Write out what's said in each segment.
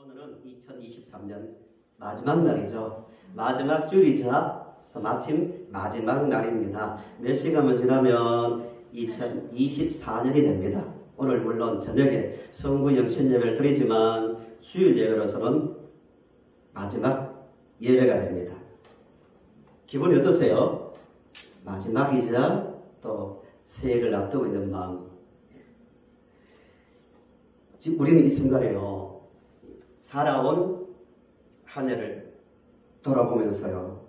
오늘은 2023년 마지막 날이죠. 마지막 주일이자 마침 마지막 날입니다. 몇 시간만 지나면 2024년이 됩니다. 오늘 물론 저녁에 성구 영신 예배를 드리지만 주일 예배로서는 마지막 예배가 됩니다. 기분이 어떠세요? 마지막이자 또 새해를 앞두고 있는 마음. 지금 우리는 이 순간에요. 살아온 한 해를 돌아보면서요.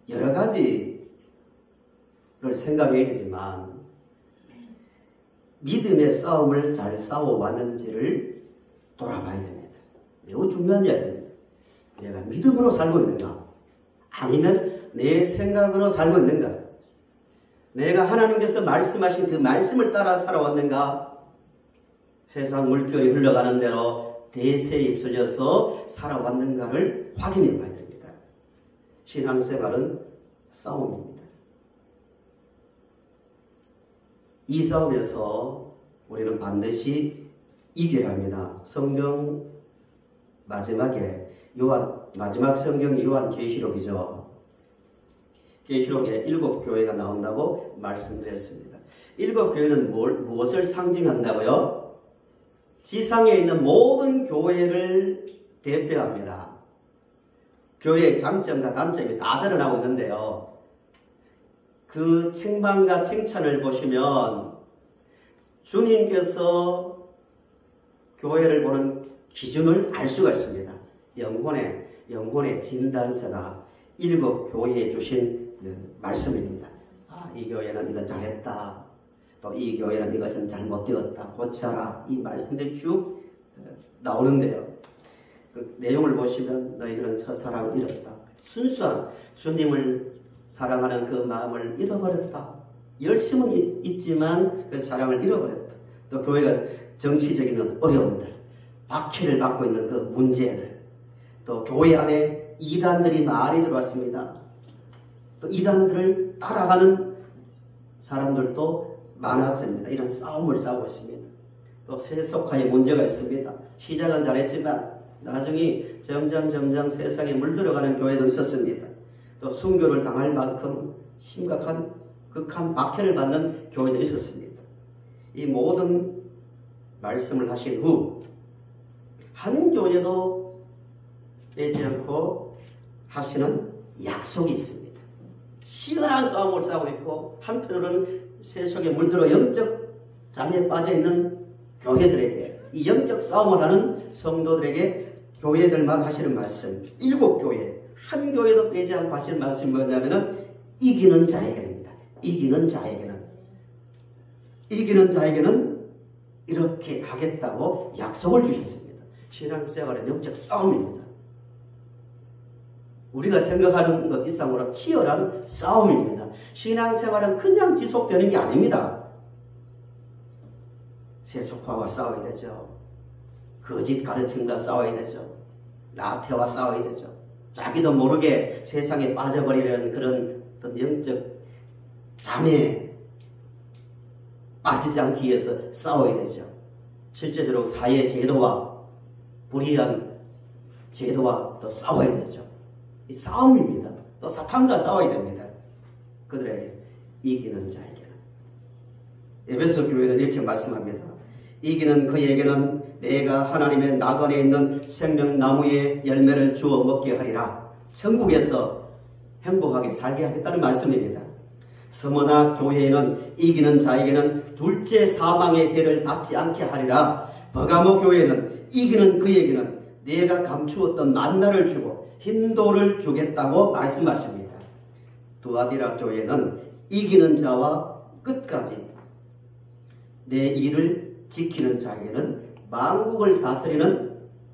여러 가지를 생각해야 되지만 믿음의 싸움을 잘 싸워왔는지를 돌아봐야 됩니다. 매우 중요한 이야기입니다. 내가 믿음으로 살고 있는가? 아니면 내 생각으로 살고 있는가? 내가 하나님께서 말씀하신 그 말씀을 따라 살아왔는가? 세상 물결이 흘러가는 대로 대세에 휩쓸려서 살아왔는가를 확인해 봐야 됩니다. 신앙생활은 싸움입니다. 이 싸움에서 우리는 반드시 이겨야 합니다. 성경 마지막에 마지막 성경이 요한계시록이죠. 계시록에 7교회가 나온다고 말씀드렸습니다. 7교회는 무엇을 상징한다고요? 지상에 있는 모든 교회를 대표합니다. 교회의 장점과 단점이 다 드러나고 있는데요. 그 책망과 칭찬을 보시면 주님께서 교회를 보는 기준을 알 수가 있습니다. 영혼의 진단서가 7교회에 주신 말씀입니다. 이 교회는 이거 잘했다. 또 이 교회는 이것은 잘못되었다. 고쳐라. 이 말씀들이 쭉 나오는데요. 그 내용을 보시면 너희들은 첫사랑을 잃었다. 순수한 주님을 사랑하는 그 마음을 잃어버렸다. 열심은 있지만 그 사랑을 잃어버렸다. 또 교회가 정치적인 어려움들, 박해를 받고 있는 그 문제들, 또 교회 안에 이단들이 많이 들어왔습니다. 또 이단들을 따라가는 사람들도 많았습니다. 이런 싸움을 싸우고 있습니다. 또 세속화의 문제가 있습니다. 시작은 잘했지만 나중에 점점 세상에 물들어가는 교회도 있었습니다. 또 순교를 당할 만큼 심각한 극한 박해를 받는 교회도 있었습니다. 이 모든 말씀을 하신 후 한 교회도 빼지 않고 하시는 약속이 있습니다. 치열한 싸움을 싸우고 있고 한편으로는 세속에 물들어 영적 잠에 빠져있는 교회들에게 이 영적 싸움을 하는 성도들에게 교회들만 하시는 말씀 7교회 한 교회도 빼지 않고 하시는 말씀이 뭐냐면은 이기는 자에게입니다. 이기는 자에게는 이렇게 하겠다고 약속을 주셨습니다. 신앙생활은 영적 싸움입니다. 우리가 생각하는 것 이상으로 치열한 싸움입니다. 신앙생활은 그냥 지속되는 게 아닙니다. 세속화와 싸워야 되죠. 거짓 가르침과 싸워야 되죠. 나태와 싸워야 되죠. 자기도 모르게 세상에 빠져버리는 그런 어떤 영적 잠에 빠지지 않기 위해서 싸워야 되죠. 실제적으로 사회 제도와 불의한 제도와 또 싸워야 되죠. 이 싸움입니다. 또 사탄과 싸워야 됩니다. 그들에게 이기는 자에게는 에베소 교회는 이렇게 말씀합니다. 이기는 그에게는 내가 하나님의 나간에 있는 생명나무의 열매를 주어 먹게 하리라. 천국에서 행복하게 살게 하겠다는 말씀입니다. 서머나 교회에는 이기는 자에게는 둘째 사망의 해를 받지 않게 하리라. 버가모 교회는 이기는 그에게는 내가 감추었던 만나를 주고 힌도를 주겠다고 말씀하십니다. 두아디라 교회는 이기는 자와 끝까지 내 일을 지키는 자에게는 만국을 다스리는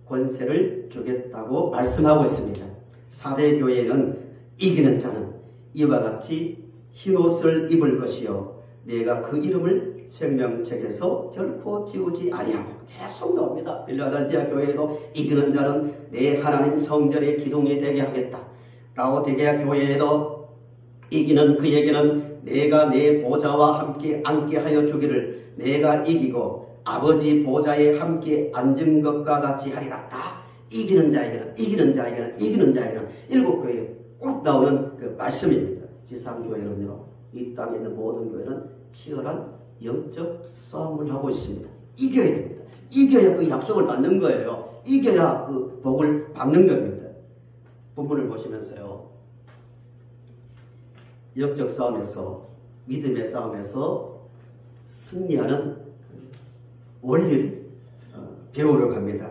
권세를 주겠다고 말씀하고 있습니다. 사대 교회는 이기는 자는 이와 같이 흰옷을 입을 것이요 내가 그 이름을 생명책에서 결코 지우지 아니하고 계속 나옵니다. 필라델피아 교회에도 이기는 자는 내 하나님 성전의 기둥이 되게 하겠다. 라오디게아 교회에도 이기는 그에게는 내가 내 보좌와 함께 앉게 하여 주기를 내가 이기고 아버지 보좌에 함께 앉은 것과 같이 하리라. 다 이기는 자에게는, 이기는 자에게는, 이기는 자에게는. 7교회에 꼭 나오는 그 말씀입니다. 지상교회는요, 이 땅에 있는 모든 교회는 치열한 영적 싸움을 하고 있습니다. 이겨야 됩니다. 이겨야 그 약속을 받는 거예요. 이겨야 그 복을 받는 겁니다. 본문을 보시면서요, 영적 싸움에서, 믿음의 싸움에서 승리하는 원리를 배우러 갑니다.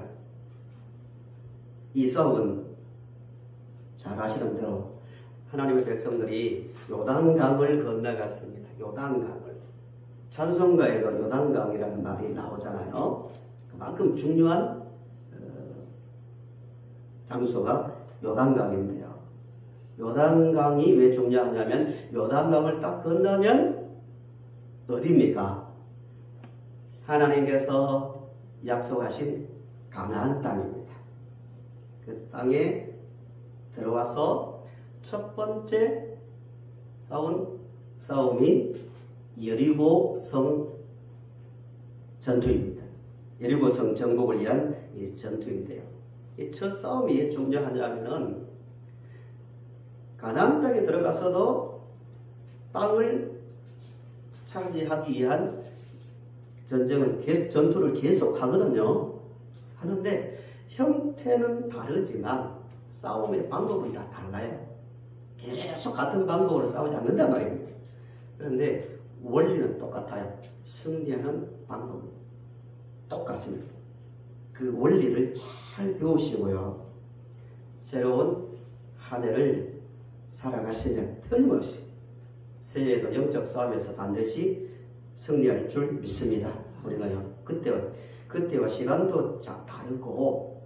이 싸움은 잘 아시는 대로 하나님의 백성들이 요단강을 건너갔습니다. 요단강을. 찬송가에도 요단강이라는 말이 나오잖아요. 그만큼 중요한 장소가 요단강인데요. 요단강이 왜 중요하냐면 요단강을 딱 건너면 어디입니까? 하나님께서 약속하신 가나안 땅입니다. 그 땅에 들어와서 첫 번째 싸움이 여리고성 전투입니다. 여리고성 정복을 위한 전투인데요. 이 첫 싸움이 왜 중요하냐면은 가나안 땅에 들어가서도 땅을 차지하기 위한 전투를 계속 하거든요. 하는데 형태는 다르지만 싸움의 방법은 다 달라요. 계속 같은 방법으로 싸우지 않는단 말입니다. 그런데 원리는 똑같아요. 승리하는 방법은 똑같습니다. 그 원리를 잘 배우시고요, 새로운 한 해를 살아가시면 틀림없이 새해에도 영적 싸움에서 반드시 승리할 줄 믿습니다. 우리가요, 그때와 시간도 다르고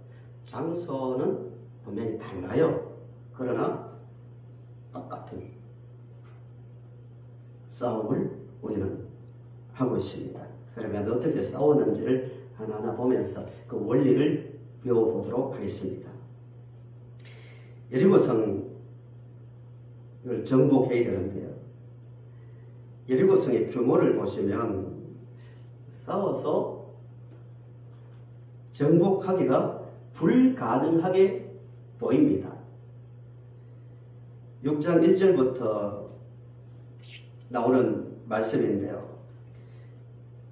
장소는 분명히 달라요. 그러나 똑같은 싸움을 우리는 하고 있습니다. 그러면 어떻게 싸우는지를 하나하나 보면서 그 원리를 배워보도록 하겠습니다. 여리고성을 정복해야 되는데요, 여리고성의 규모를 보시면 싸워서 정복하기가 불가능하게 보입니다. 6장 1절부터 나오는 말씀인데요,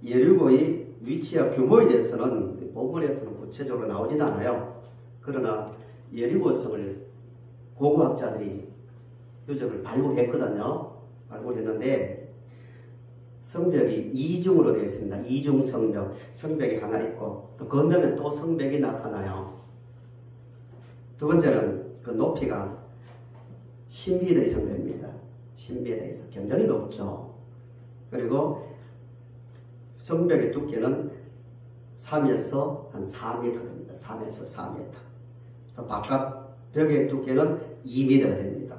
여리고의 위치와 규모에 대해서는 본문에서는 구체적으로 나오진 않아요. 그러나 여리고성을 고고학자들이 유적을 발굴했거든요. 발굴했는데 성벽이 이중으로 되어 있습니다. 이중 성벽. 성벽이 하나 있고 또 건너면 또 성벽이 나타나요. 두 번째는 그 높이가 10m 이상 됩니다. 10m 이상. 굉장히 높죠. 그리고 성벽의 두께는 3에서 한 4m 됩니다. 3에서 4m. 또 바깥 벽의 두께는 2m가 됩니다.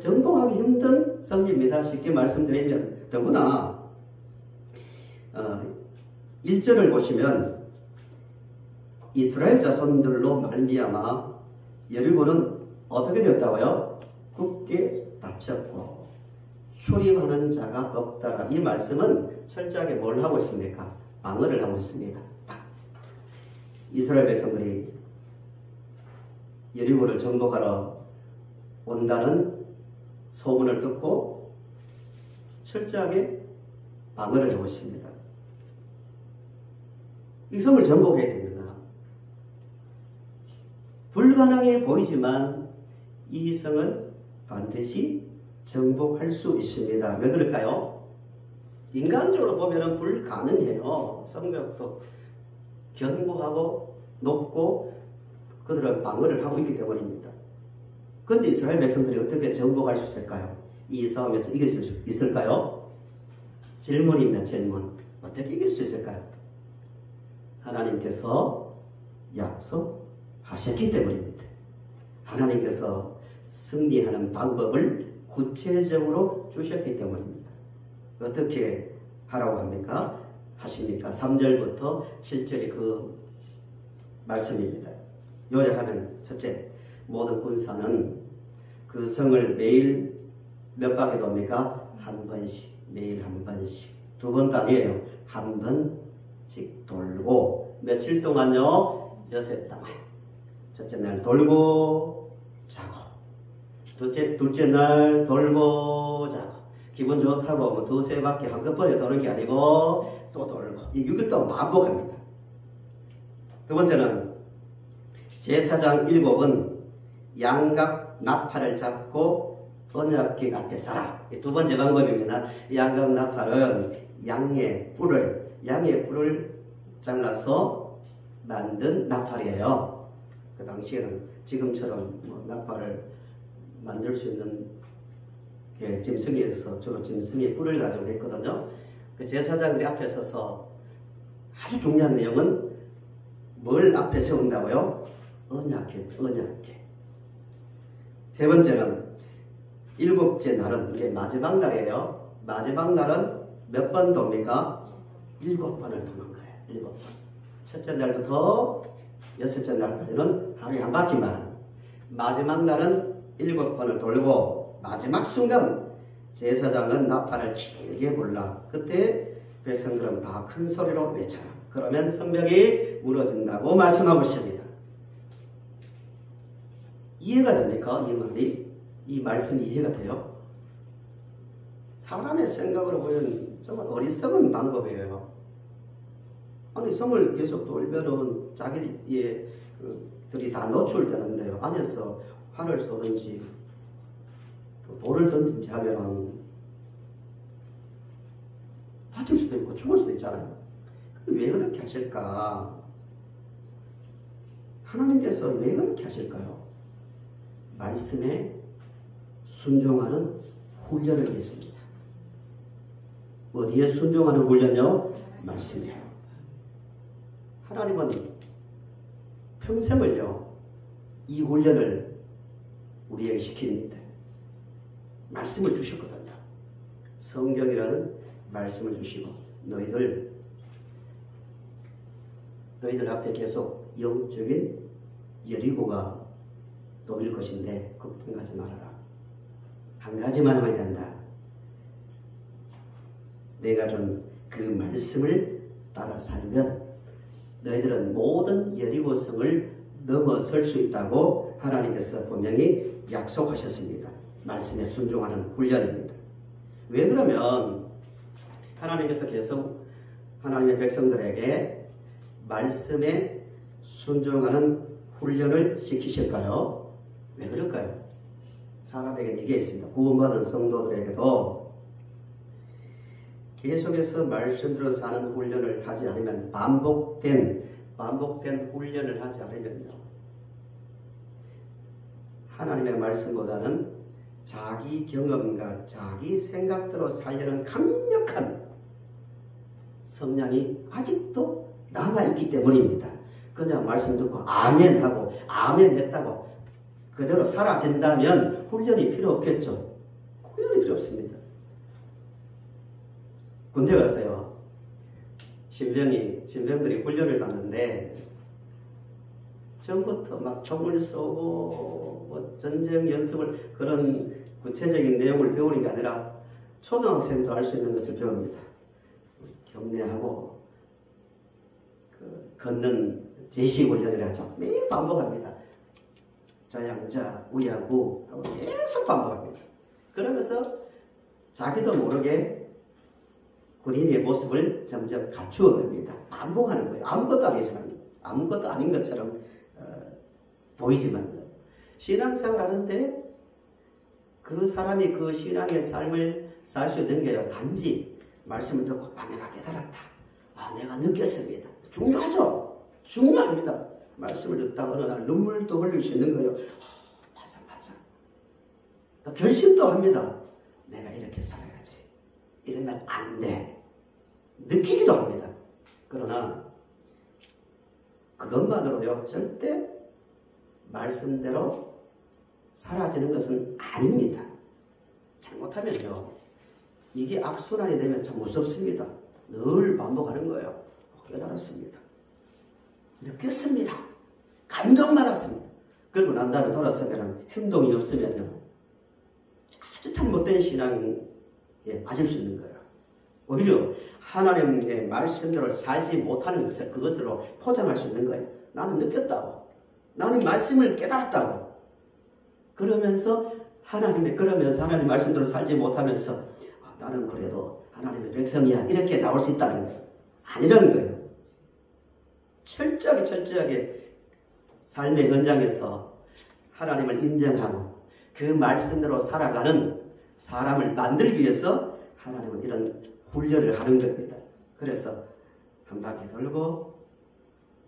정복하기 힘든 성입니다. 쉽게 말씀드리면. 더구나 1절을 보시면 이스라엘 자손들로 말미암아 여리고는 어떻게 되었다고요? 굳게 닫혔고 출입하는 자가 없다라. 이 말씀은 철저하게 뭘 하고 있습니까? 방어를 하고 있습니다. 이스라엘 백성들이 여리고를 정복하러 온다는 소문을 듣고 철저하게 방어를 하고 있습니다. 이 성을 정복해야 됩니다. 불가능해 보이지만 이 성은 반드시 정복할 수 있습니다. 왜 그럴까요? 인간적으로 보면 불가능해요. 성벽도 견고하고 높고 그들은 방어를 하고 있기 때문입니다. 그런데 이스라엘 백성들이 어떻게 정복할 수 있을까요? 이 싸움에서 이길 수 있을까요? 질문입니다. 질문. 어떻게 이길 수 있을까요? 하나님께서 약속하셨기 때문입니다. 하나님께서 승리하는 방법을 구체적으로 주셨기 때문입니다. 어떻게 하라고 합니까? 하십니까? 3절부터 7절이 그 말씀입니다. 요약하면 첫째, 모든 군사는 그 성을 매일 몇 바퀴 돕니까? 한 번씩, 매일 한 번씩. 두 번도 아니에요. 한 번씩 돌고 며칠 동안요? 6달. 첫째 날 돌고 자고, 둘째 날 돌고 자고, 기분 좋다고 뭐 두세 바퀴 한꺼번에 도는 게 아니고 또 돌고, 이 6일 동안 반복합니다. 두 번째는 제사장 7은 양각 나팔을 잡고 언약궤 앞에 서라. 두 번째 방법입니다. 양각 나팔은 양의 뿔을 잘라서 만든 나팔이에요. 그 당시에는 지금처럼 뭐 나팔을 만들 수 있는 짐승에서 주로 짐승의 뿔을 가지고 했거든요. 그 제사장들이 앞에 서서 아주 중요한 내용은 뭘 앞에 세운다고요? 언약궤. 세 번째는 7째 날은 이제 마지막 날이에요. 마지막 날은 몇 번 돕니까? 7번을 도는 거예요. 7번. 첫째 날부터 6째 날까지는 하루에 한 바퀴만. 마지막 날은 7번을 돌고 마지막 순간 제사장은 나팔을 길게 불러. 그때 백성들은 다 큰 소리로 외쳐라. 그러면 성벽이 무너진다고 말씀하고 있습니다. 이해가 됩니까? 이 말이? 이 말씀이 이해가 돼요? 사람의 생각으로 보면 정말 어리석은 방법이에요. 아니 성을 계속 돌면은 자기들이 다 노출되는데요. 안에서 활을 쏘든지 돌을 던든지 하면 다칠 수도 있고 죽을 수도 있잖아요. 왜 그렇게 하실까? 하나님께서 왜 그렇게 하실까요? 말씀에 순종하는 훈련을 했습니다. 어디에 순종하는 훈련이요? 말씀이에요. 하나님은 평생을요, 이 훈련을 우리에게 시킵니다. 말씀을 주셨거든요. 성경이라는 말씀을 주시고 너희들 앞에 계속 영적인 여리고가 놓일 것인데 걱정하지 말아라. 한 가지만 하면 된다. 내가 준 그 말씀을 따라 살면 너희들은 모든 여리고성을 넘어설 수 있다고 하나님께서 분명히 약속하셨습니다. 말씀에 순종하는 훈련입니다. 왜 그러면 하나님께서 계속 하나님의 백성들에게 말씀에 순종하는 훈련을 시키실까요? 왜 그럴까요? 사람에게는 이게 있습니다. 구원받은 성도들에게도 계속해서 말씀대로 사는 훈련을 하지 않으면 반복된 훈련을 하지 않으면요, 하나님의 말씀보다는 자기 경험과 자기 생각대로 살려는 강력한 성향이 아직도 남아있기 때문입니다. 그냥 말씀 듣고 아멘 하고 아멘 했다고 그대로 사라진다면 훈련이 필요 없겠죠. 훈련이 필요 없습니다. 군대 갔어요. 신병들이 훈련을 갔는데 처음부터 막 총을 쏘고 뭐 전쟁 연습을 그런 구체적인 내용을 배우는 게 아니라 초등학생도 할 수 있는 것을 배웁니다. 경례하고 걷는 제시 훈련을 하죠. 매일 반복합니다. 자양자 우야구 하고 계속 반복합니다. 그러면서 자기도 모르게 군인의 모습을 점점 갖추어 갑니다. 반복하는 거예요. 아무것도 아니지만, 아무것도 아닌 것처럼 보이지만요. 신앙생활 하는데 그 사람이 그 신앙의 삶을 살 수 있는 게요, 단지 말씀을 듣고 내가 깨달았다. 내가 느꼈습니다. 중요하죠? 중요합니다. 말씀을 듣다가 어느 날 눈물도 흘릴 수 있는 거예요. 맞아. 또 결심도 합니다. 내가 이렇게 살아야지. 이러면 안 돼. 느끼기도 합니다. 그러나 그것만으로요, 절대 말씀대로 사라지는 것은 아닙니다. 잘못하면요, 이게 악순환이 되면 참 무섭습니다. 늘 반복하는 거예요. 깨달았습니다. 느꼈습니다. 감동받았습니다. 그리고 난 다음에 돌아서면 행동이 없으면요, 아주 잘못된 신앙에 빠질 수 있는 거예요. 오히려 하나님의 말씀대로 살지 못하는 것을 그것으로 포장할 수 있는 거예요. 나는 느꼈다고. 나는 말씀을 깨달았다고. 그러면서 하나님 말씀대로 살지 못하면서 나는 그래도 하나님의 백성이야 이렇게 나올 수 있다는 거예요. 아니라는 거예요. 철저하게 삶의 현장에서 하나님을 인정하고 그 말씀대로 살아가는 사람을 만들기 위해서 하나님은 이런 훈련을 하는 겁니다. 그래서 한 바퀴 돌고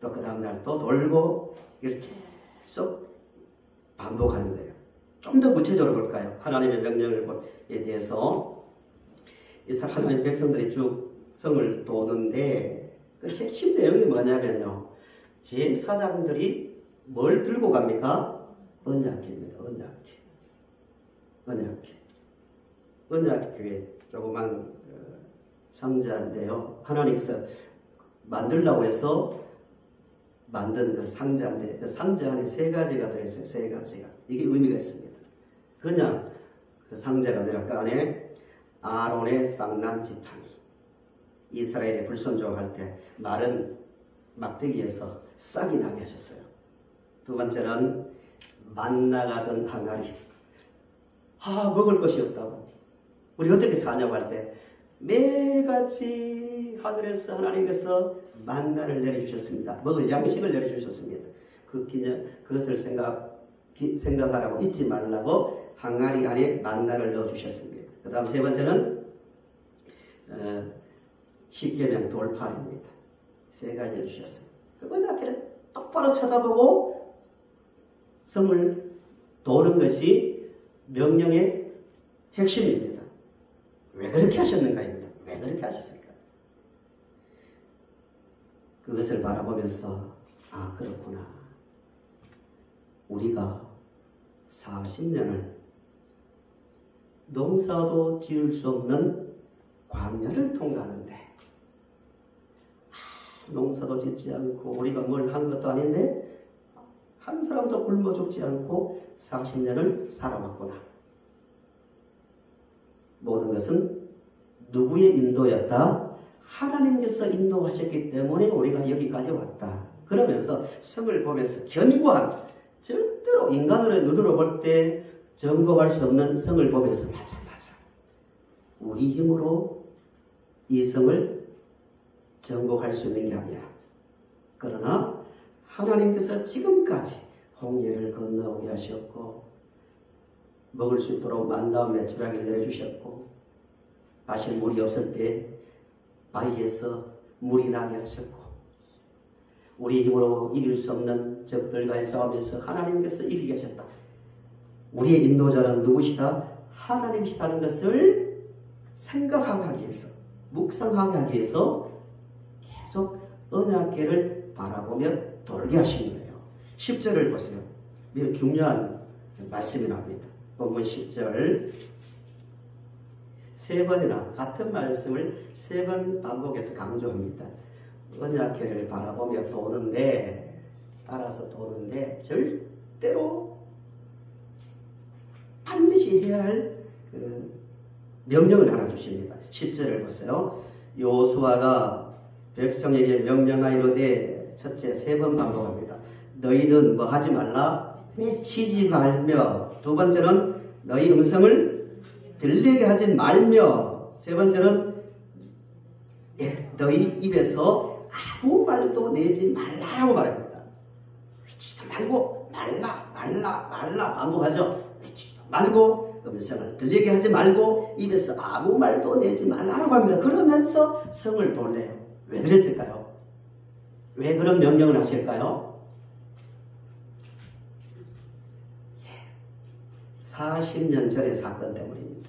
또 그 다음날 또 돌고 이렇게 계속 반복하는 거예요. 좀 더 구체적으로 볼까요? 하나님의 명령에 대해서 하나님의 백성들이 쭉 성을 도는데 그 핵심 내용이 뭐냐면요. 제사장들이 뭘 들고 갑니까? 언약궤입니다. 언약궤 조그만 상자인데요. 하나님께서 만들라고 해서 만든 그 상자인데 그 상자 안에 3가지가 들어있어요. 3가지가. 이게 의미가 있습니다. 그냥 그 상자가 아니라 그 안에 아론의 쌍난 지팡이. 이스라엘의 불순종할 때 마른 막대기에서 싹이 나게 하셨어요. 두 번째는 만나가던 항아리. 먹을 것이 없다고. 우리 어떻게 사냐고 할 때 매일같이 하늘에서 하나님께서 만나를 내려주셨습니다. 먹을 양식을 내려주셨습니다. 그것을 생각하라고 잊지 말라고 항아리 안에 만나를 넣어주셨습니다. 그 다음 3번째는 십계명 돌팔입니다. 3가지를 주셨습니다. 그거를 똑바로 쳐다보고 성을 도는 것이 명령의 핵심입니다. 왜 그렇게 하셨는가입니다. 왜 그렇게 하셨을까? 그것을 바라보면서 그렇구나. 우리가 40년을 농사도 지을 수 없는 광야를 통과하는데 농사도 짓지 않고 우리가 뭘 한 것도 아닌데 한 사람도 굶어 죽지 않고 40년을 살아왔구나. 모든 것은 누구의 인도였다? 하나님께서 인도하셨기 때문에 우리가 여기까지 왔다. 그러면서 성을 보면서 견고한, 절대로 인간으로의 눈으로 볼 때 정복할 수 없는 성을 보면서 맞아. 우리 힘으로 이 성을 정복할 수 있는 게 아니야. 그러나 하나님께서 지금까지 홍해를 건너오게 하셨고 먹을 수 있도록 만다와 메추라기를 내려주셨고 마실 물이 없을 때 바위에서 물이 나게 하셨고 우리 힘으로 이길 수 없는 적들과의 싸움에서 하나님께서 이기게 하셨다. 우리의 인도자는 누구시다? 하나님이시다는 것을 생각하기 위해서, 묵상하게 하기 위해서 계속 언약궤를 바라보며 돌게 하신 거예요. 10절을 보세요. 매우 중요한 말씀이 나옵니다. 본문 10절 3번이나 같은 말씀을 3번 반복해서 강조합니다. 언약궤를 바라보며 도는데, 따라서 도는데 절대로 반드시 해야 할 명령을 하나 주십니다. 10절을 보세요. 여호수아가 백성에게 명령하이로되 첫째 3번 반복합니다. 너희는 뭐 하지 말라? 외치지 말며. 두 번째는 너희 음성을 들리게 하지 말며. 세 번째는 너희 입에서 아무 말도 내지 말라라고 말합니다. 외치지 말고 말라 반복하죠. 외치지 말고 음성을 들리게 하지 말고 입에서 아무 말도 내지 말라라고 합니다. 그러면서 성을 돌래요. 왜 그랬을까요? 왜 그런 명령을 하실까요? 40년 전의 사건 때문입니다.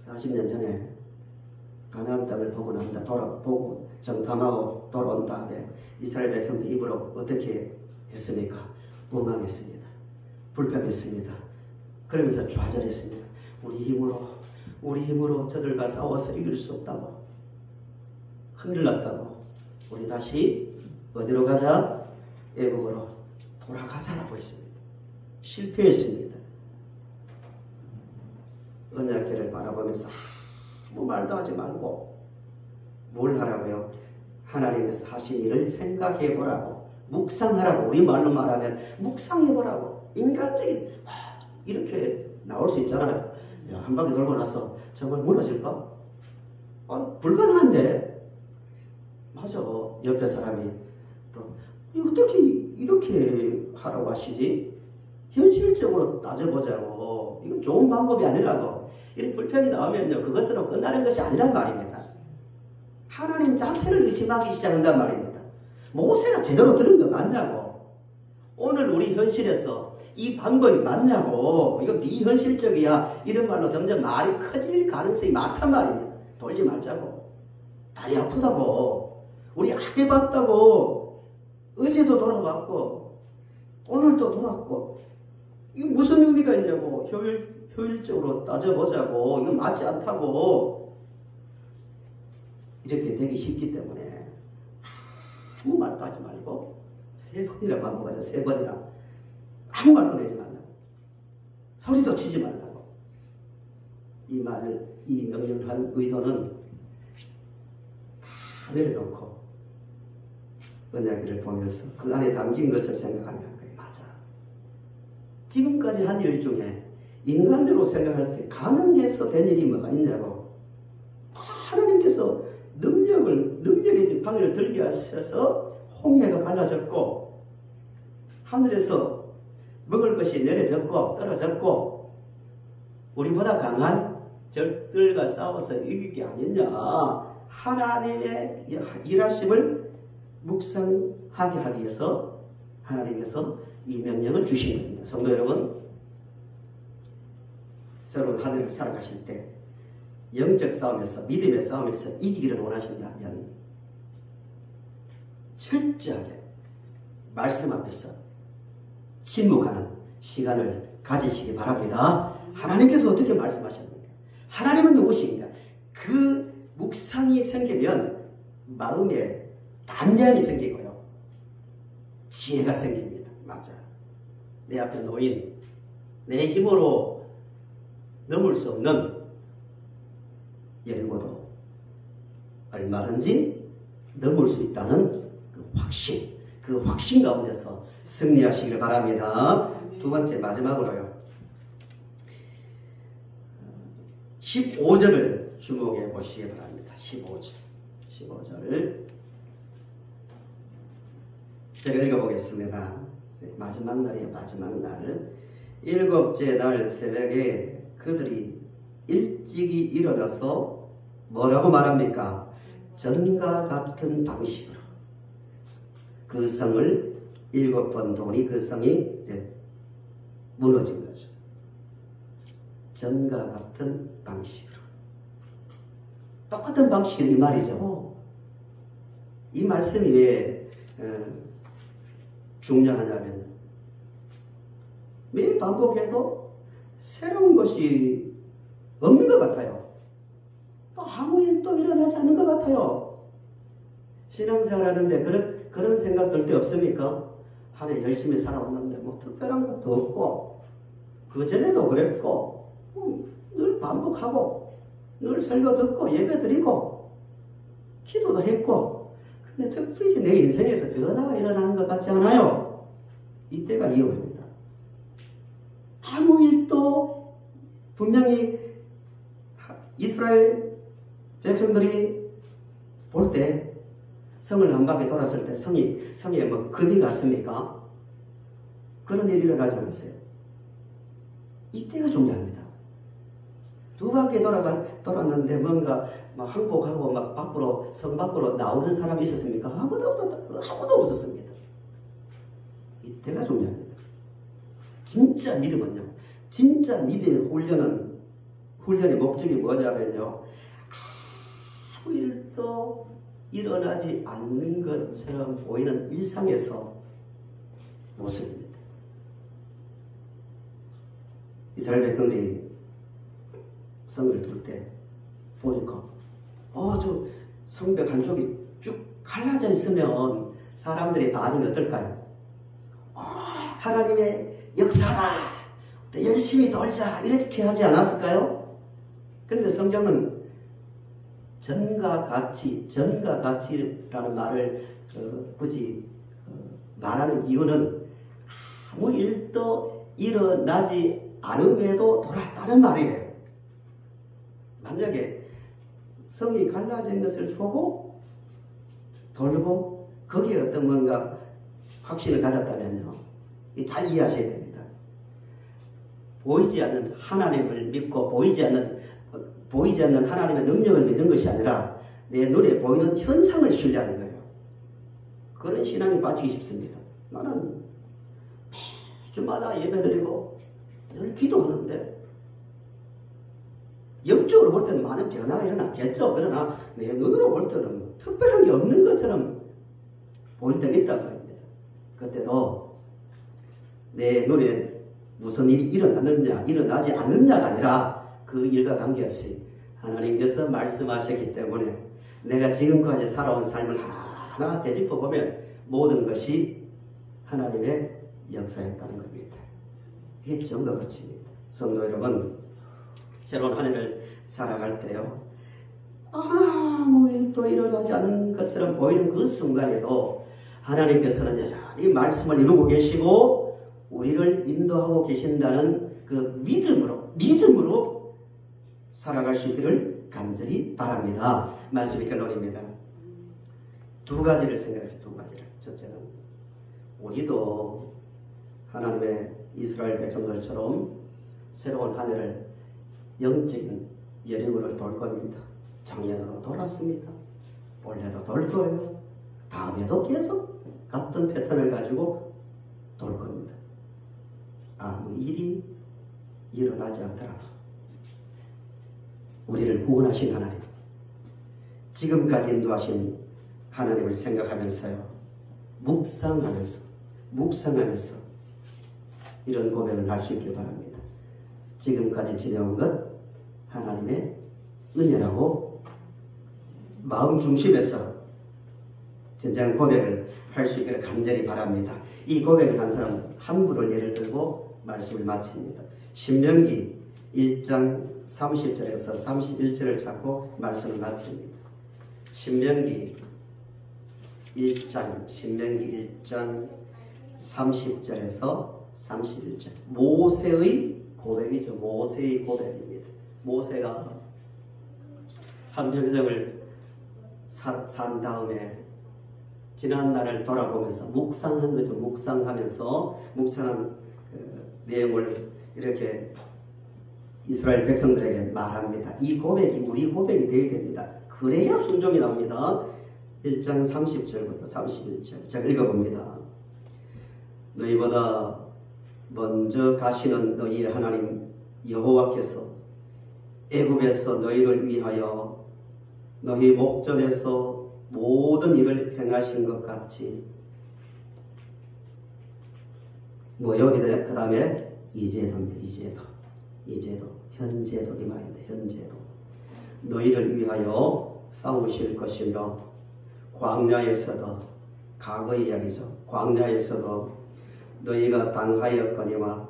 40년 전에 가나안 땅을 보고 납니다. 돌아보고 정탐하고 돌아온 다음에 이스라엘 백성들 입으로 어떻게 했습니까? 원망했습니다. 불평했습니다. 그러면서 좌절했습니다. 우리 힘으로 저들과 싸워서 이길 수 없다고. 큰일 났다고. 우리 다시 어디로 가자? 애국으로 돌아가자라고 했습니다. 실패했습니다. 언약궤를 바라보면서 아무 말도 하지 말고 뭘 하라고요? 하나님께서 하신 일을 생각해 보라고. 묵상하라고. 우리 말로 말하면 묵상해보라고. 인간적인 이렇게 나올 수 있잖아요. 야, 한 바퀴 돌고 나서 정말 무너질까? 불가능한데. 맞아. 옆에 사람이 또 어떻게 이렇게 하라고 하시지? 현실적으로 따져보자고. 이건 좋은 방법이 아니라고. 이런 불평이 나오면요, 그것으로 끝나는 것이 아니란 말입니다. 하나님 자체를 의심하기 시작한단 말입니다. 모세가 제대로 들은 거 맞냐고. 오늘 우리 현실에서 이 방법이 맞냐고. 이거 비현실적이야. 이런 말로 점점 말이 커질 가능성이 많단 말입니다. 돌지 말자고. 다리 아프다고. 우리 안 해봤다고. 어제도 돌아왔고 오늘도 돌아왔고. 이게 무슨 의미가 있냐고. 효율적으로 따져보자고. 이건 맞지 않다고. 이렇게 되기 쉽기 때문에 아무 말도 하지 말고 3번이나 반복하자. 3번이나 아무 말도 내지 말라고. 소리도 치지 말라고. 이 명령을 한 의도는 다 내려놓고 언약궤를 보면서 그 안에 담긴 것을 생각하면 그게 맞아. 지금까지 한 일 중에 인간적으로 생각할 때 가능해서 된 일이 뭐가 있냐고. 하나님께서 능력의 지팡이를 들게 하셔서 홍해가 갈라졌고 하늘에서 먹을 것이 내려졌고 떨어졌고 우리보다 강한 적들과 싸워서 이길 게 아니냐. 하나님의 일하심을 묵상하게 하기 위해서 하나님께서 이 명령을 주신 겁니다. 성도 여러분, 새로운 하늘을 살아가실 때 영적 싸움에서 믿음의 싸움에서 이기기를 원하신다면 철저하게 말씀 앞에서 침묵하는 시간을 가지시기 바랍니다. 하나님께서 어떻게 말씀하셨습니까? 하나님은 누구신가? 그 묵상이 생기면 마음에 담대함이 생기고요. 지혜가 생깁니다. 맞아. 내 앞에 놓인 내 힘으로 넘을 수 없는 예리고도 얼마든지 넘을 수 있다는 그 확신 가운데서 승리하시길 바랍니다. 두 번째 마지막으로요. 15절을 주목해 보시기 바랍니다. 15절 제가 읽어보겠습니다. 마지막 날이에요. 마지막 날. 7째 날 새벽에 그들이 일찍이 일어나서 뭐라고 말합니까? 전과 같은 방식으로 그 성을 7번 도니 그 성이 이제 무너진 거죠. 전과 같은 방식으로. 똑같은 방식으로 이 말이죠. 이 말씀이 왜 중요하냐면 매일 반복해도 새로운 것이 없는 것 같아요. 또 아무 일도 일어나지 않는 것 같아요. 신앙생활 하는데 그런 생각 들 때 없습니까? 한 해 열심히 살아왔는데 뭐 특별한 것도 없고 그전에도 그랬고 늘 반복하고 늘 설교 듣고 예배 드리고 기도도 했고 근데 특별히 내 인생에서 변화가 일어나는 것 같지 않아요? 이때가 위험합니다. 아무 일도 분명히 이스라엘 백성들이 볼 때 성을 한 바퀴 돌았을 때 성에 뭐 금이 갔습니까? 그런 일이 일어나지 않았어요. 이때가 중요합니다. 두 바퀴 돌았는데 뭔가 막 항복하고 막 성 밖으로 나오는 사람이 있었습니까? 아무도 없었습니다. 이때가 중요합니다. 진짜 믿음은요. 진짜 믿음의 훈련의 목적이 뭐냐면요. 아무 일도 일어나지 않는 것처럼 보이는 일상에서 모습입니다. 이스라엘 백성들이 성을 둘 때 보니까 저 성벽 한쪽이 쭉 갈라져 있으면 사람들의 반응이 어떨까요? 하나님의 역사다. 열심히 돌자. 이렇게 하지 않았을까요? 그런데 성경은 전과 같이라는 말을 굳이 말하는 이유는 아무 일도 일어나지 않음에도 돌았다는 말이에요. 만약에 성이 갈라진 것을 보고 돌고 거기에 어떤 뭔가 확신을 가졌다면요, 잘 이해하셔야 됩니다. 보이지 않는 하나님을 믿고 보이지 않는 하나님의 능력을 믿는 것이 아니라 내 눈에 보이는 현상을 신뢰하는 거예요. 그런 신앙이 빠지기 쉽습니다. 나는 매주마다 예배드리고 늘 기도하는데 영적으로 볼 때는 많은 변화가 일어나겠죠. 그러나 내 눈으로 볼 때는 특별한 게 없는 것처럼 보일 때가 있단 말입니다. 그때도 내 눈에 무슨 일이 일어났느냐 일어나지 않느냐가 아니라 그 일과 관계없이 하나님께서 말씀하셨기 때문에 내가 지금까지 살아온 삶을 하나 되짚어 보면 모든 것이 하나님의 역사였다는 겁니다. 이게 증거 것입니다. 성도 여러분, 새로운 한 해를 살아갈 때요, 아무 일도 일어나지 않는 것처럼 보이는 그 순간에도 하나님께서는 여전히 말씀을 이루고 계시고 우리를 인도하고 계신다는 그 믿음으로 살아갈 수 있기를 간절히 바랍니다. 말씀이 결론입니다. 두 가지를 생각해요. 두 가지를. 첫째는 우리도 하나님의 이스라엘 백성들처럼 새로운 한 해를 영적인 여력으로 돌 겁니다. 작년에도 돌았습니다. 올해도 돌 거예요. 다음에도 계속 같은 패턴을 가지고 돌 겁니다. 아무 일이 일어나지 않더라도 우리를 구원하신 하나님, 지금까지 인도하신 하나님을 생각하면서요, 묵상하면서 이런 고백을 할 수 있길 바랍니다. 지금까지 지내온 것 하나님의 은혜라고 마음 중심에서 진정한 고백을 할 수 있기를 간절히 바랍니다. 이 고백을 한 사람 한 분을 예를 들고 말씀을 마칩니다. 신명기 1장 30절에서 31절을 찾고 말씀을 마칩니다. 신명기 1장 30절에서 31절. 모세의 고백이죠. 모세의 고백입니다. 모세가 한 평생을 산 다음에 지난 날을 돌아보면서 묵상한 거죠. 묵상한 그 내용을 이렇게 이스라엘 백성들에게 말합니다. 이 고백이 우리 고백이 되어야 됩니다. 그래야 순종이 나옵니다. 1장 30절부터 31절 제가 읽어봅니다. 너희보다 먼저 가시는 너희의 하나님 여호와께서 애굽에서 너희를 위하여 너희 목전에서 모든 일을 행하신 것 같이 여기 그 다음에 이제도 현재도 이 말입니다. 현재도 너희를 위하여 싸우실 것이며 광야에서도, 과거의 이야기죠. 광야에서도 너희가 당하였거니와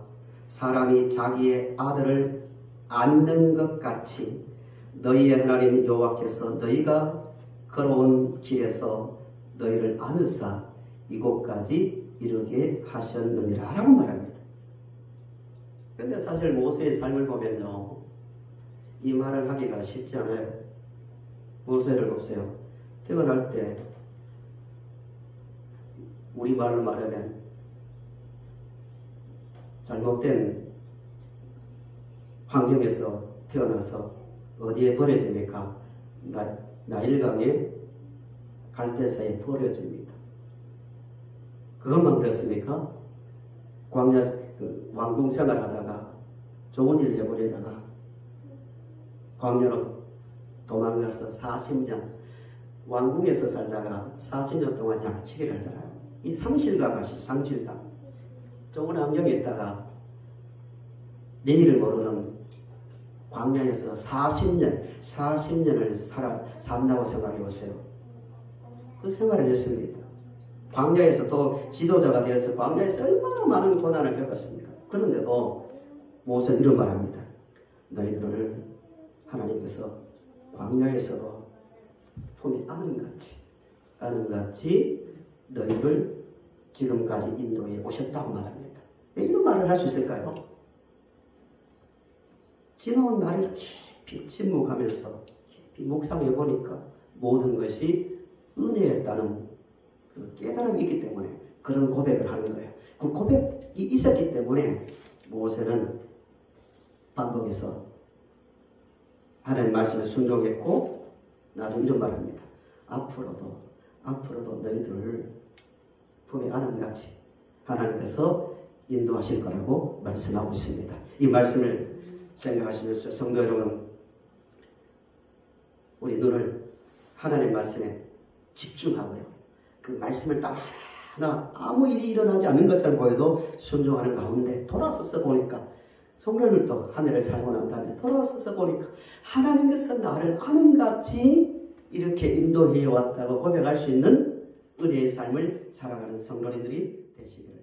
사람이 자기의 아들을 안는 것 같이 너희의 하나님 여호와께서 너희가 걸어온 길에서 너희를 안으사 이곳까지 이르게 하셨느니라 라고 말합니다. 근데 사실 모세의 삶을 보면요, 이 말을 하기가 쉽지 않아요. 모세를 보세요. 태어날 때 우리말로 말하면 잘못된 환경에서 태어나서 어디에 버려집니까? 나일강에 갈대사에 버려집니다. 그것만 그렇습니까? 광야 왕궁 생활하다가 좋은 일을 해보려다가 광야로 도망가서 40년 왕궁에서 살다가 40년 동안 양치기를 하잖아요. 이 상실감 아시 상실감. 좋은 환경에 있다가 내일을 모르는 광야에서 40년을 산다고 생각해 보세요. 그 생활을 했습니다. 광야에서 또 지도자가 되어서 광야에서 얼마나 많은 고난을 겪었습니까? 그런데도 모세는 이런 말합니다. 너희들을 하나님께서 광야에서도 품이 아는 같이 너희를 지금까지 인도에 오셨다고 말합니다. 왜 이런 말을 할 수 있을까요? 지나온 날을 깊이 침묵하면서 깊이 묵상해 보니까 모든 것이 은혜였다는 그 깨달음이 있기 때문에 그런 고백을 하는 거예요. 그 고백이 있었기 때문에 모세는 반복해서 하나님 말씀에 순종했고 나중에 이런 말을 합니다. 앞으로도 너희들을 품에 안음같이 하나님께서 인도하실 거라고 말씀하고 있습니다. 이 말씀을 생각하시면서 성도 여러분, 우리 눈을 하나님 말씀에 집중하고요. 그 말씀을 딱 하나 아무 일이 일어나지 않는 것처럼 보여도 순종하는 가운데 돌아서서 보니까 성령님도 하늘을 살고 난 다음에 돌아서서 보니까 하나님께서 나를 아는같이 이렇게 인도해 왔다고 고백할 수 있는 은혜의 삶을 살아가는 성도님들이 되시기를